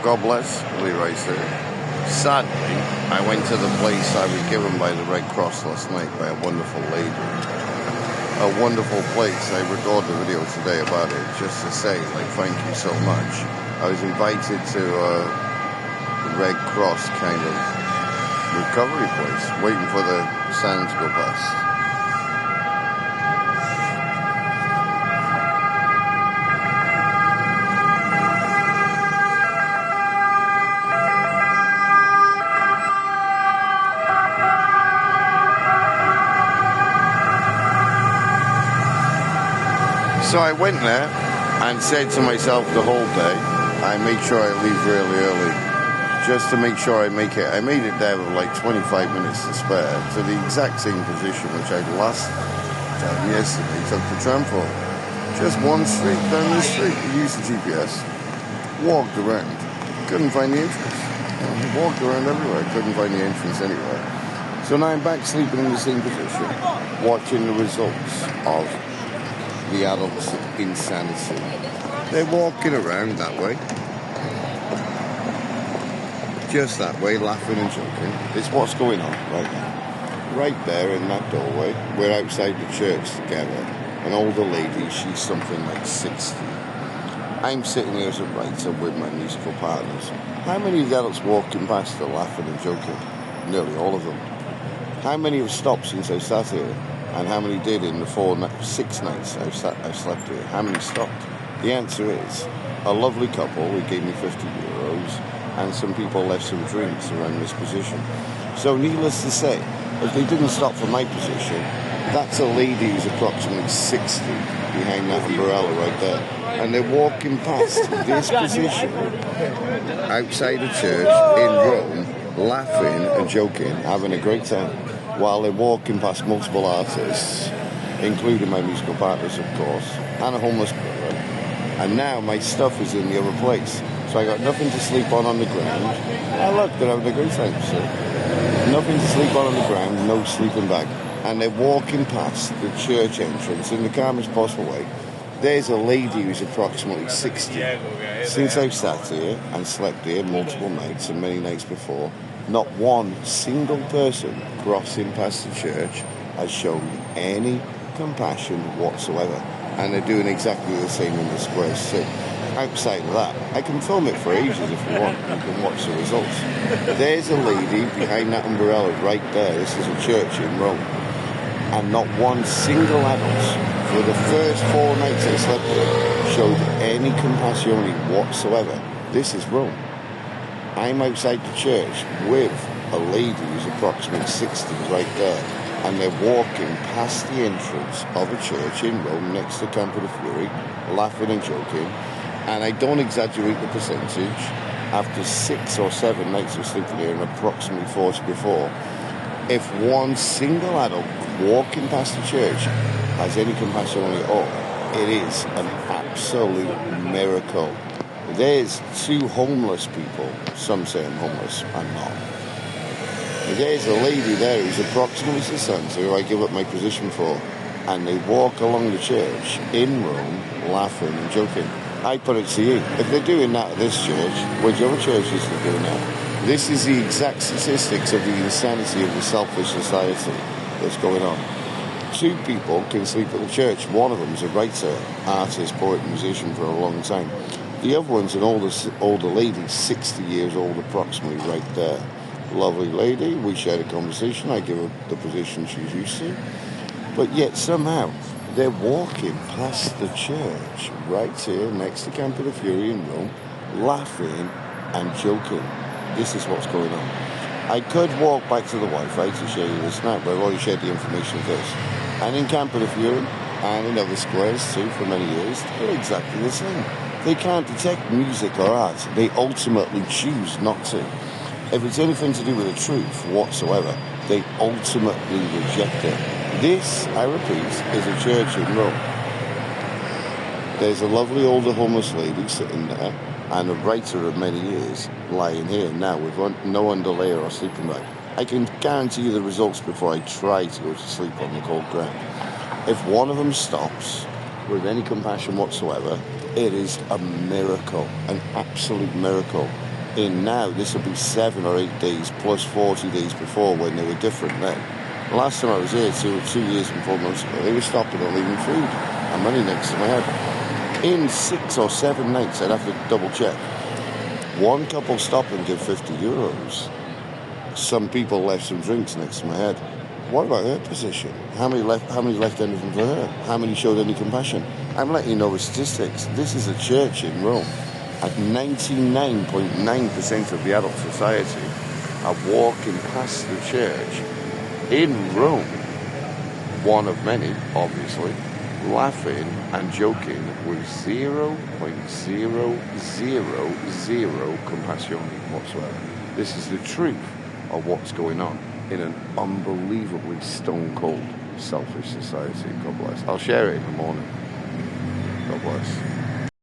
God bless, Lee Racer. Sadly, I went to the place I was given by the Red Cross last night by a wonderful lady. A wonderful place. I recorded a video today about it just to say, thank you so much. I was invited to the Red Cross kind of recovery place, waiting for the sound to go past. So I went there and said to myself the whole day, I make sure I leave really early, just to make sure I make it. I made it there with 25 minutes to spare, to the exact same position which I'd last done yesterday, took the tram for. Just one street down the street, used the GPS, walked around, couldn't find the entrance. Walked around everywhere, couldn't find the entrance anywhere. So now I'm back sleeping in the same position, watching the results of the adults' insanity. They're walking around that way. Just that way, laughing and joking. It's what's going on right now. Right there in that doorway, we're outside the church together. An older lady, she's something like 60. I'm sitting here as a writer with my musical partners. How many of the adults walking past are laughing and joking? Nearly all of them. How many have stopped since I sat here? And how many did in the 6 nights I've slept here? How many stopped? The answer is a lovely couple who gave me €50 and some people left some drinks around this position. So needless to say, if they didn't stop for my position, that's a lady who's approximately 60 behind that umbrella right there. And they're walking past this position outside a church in Rome, laughing and joking, having a great time, while they're walking past multiple artists, including my musical partners, of course, and a homeless brother. And now my stuff is in the other place. So I got nothing to sleep on the ground. And look, they're having a great time. So nothing to sleep on the ground, no sleeping bag. And they're walking past the church entrance in the calmest possible way. There's a lady who's approximately 60. Since I've sat here and slept here multiple nights and many nights before, not one single person crossing past the church has shown any compassion whatsoever. And they're doing exactly the same in the squares too. Outside of that, I can film it for ages if you want. You can watch the results. There's a lady behind that umbrella right there. This is a church in Rome. And not one single adult for the first 4 nights I slept there showed any compassion whatsoever. This is Rome. I'm outside the church with a lady who's approximately 60 right there, and they're walking past the entrance of a church in Rome next to Campo de Fiori, laughing and joking. And I don't exaggerate the percentage. After 6 or 7 nights of sleeping here and approximately 40 before, if one single adult walking past the church has any compassion on it at all, it is an absolute miracle. There's 2 homeless people. Some say I'm homeless. I'm not. There's a lady there who's approximately 60, who I give up my position for, and they walk along the church in Rome, laughing and joking. I put it to you, if they're doing that at this church, which other churches are doing that? This is the exact statistics of the insanity of the selfish society that's going on. 2 people can sleep at the church. One of them's a writer, artist, poet, musician for a long time. The other one's an older lady, 60 years old approximately, right there. Lovely lady. We shared a conversation. I give her the position she's used to. But yet somehow they're walking past the church right here next to Campo de Fiori in Rome, laughing and joking. This is what's going on. I could walk back to the Wi-Fi to show you this now, but I've already shared the information first. And in Campo de Fiori and in other squares too for many years, they're exactly the same. They can't detect music or art. They ultimately choose not to. If it's anything to do with the truth whatsoever, they ultimately reject it. This, I repeat, is a church in Rome. There's a lovely older homeless lady sitting there, and a writer of many years lying here now with no underlayer or sleeping bag. I can guarantee you the results before I try to go to sleep on the cold ground. If one of them stops with any compassion whatsoever, it is a miracle, an absolute miracle. in now. This will be 7 or 8 days plus 40 days before when they were different then. The last time I was here, 2 years and 4 months ago, they were stopping and leaving food and money next to my head. In 6 or 7 nights, I'd have to double check. One couple stop and give €50. Some people left some drinks next to my head. What about her position? How many left anything for her? How many showed any compassion? I'm letting you know the statistics. This is a church in Rome. At 99.9% of the adult society are walking past the church in Rome, one of many, obviously, laughing and joking with 0.000 compassion whatsoever. This is the truth of what's going on in an unbelievably stone-cold, selfish society. God bless. I'll share it in the morning. God bless.